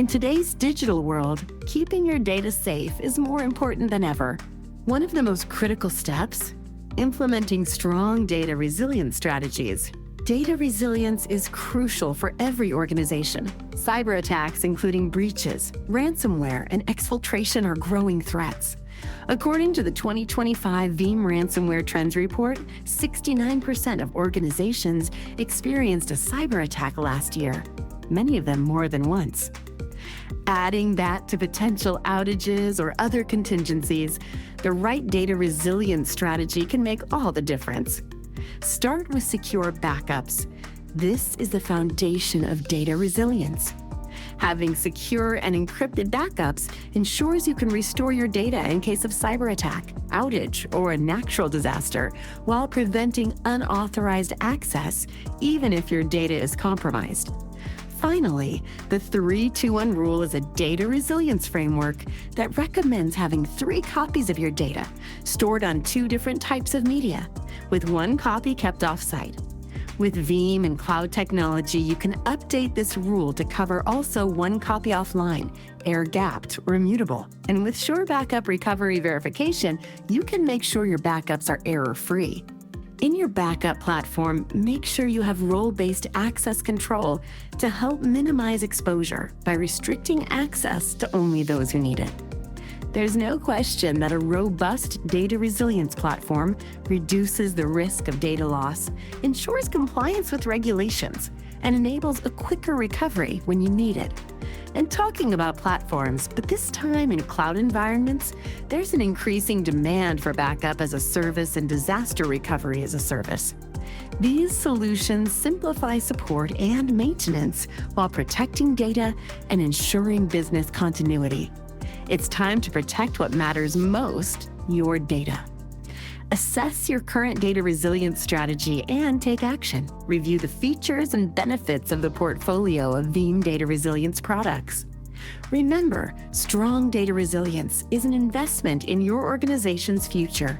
In today's digital world, keeping your data safe is more important than ever. One of the most critical steps? Implementing strong data resilience strategies. Data resilience is crucial for every organization. Cyber attacks, including breaches, ransomware, and exfiltration, are growing threats. According to the 2025 Veeam Ransomware Trends Report, 69% of organizations experienced a cyber attack last year, many of them more than once. Adding that to potential outages or other contingencies, the right data resilience strategy can make all the difference. Start with secure backups. This is the foundation of data resilience. Having secure and encrypted backups ensures you can restore your data in case of cyber attack, outage, or a natural disaster, while preventing unauthorized access, even if your data is compromised. Finally, the 3-2-1 rule is a data resilience framework that recommends having 3 copies of your data stored on 2 different types of media, with 1 copy kept offsite. With Veeam and cloud technology, you can update this rule to cover also 1 copy offline, air-gapped or immutable. And with Sure Backup Recovery Verification, you can make sure your backups are error-free. In your backup platform, make sure you have role-based access control to help minimize exposure by restricting access to only those who need it. There's no question that a robust data resilience platform reduces the risk of data loss, ensures compliance with regulations, and enables a quicker recovery when you need it. And talking about platforms, but this time in cloud environments, there's an increasing demand for backup as a service and disaster recovery as a service. These solutions simplify support and maintenance while protecting data and ensuring business continuity. It's time to protect what matters most, your data. Assess your current data resilience strategy and take action. Review the features and benefits of the portfolio of Veeam data resilience products. Remember, strong data resilience is an investment in your organization's future.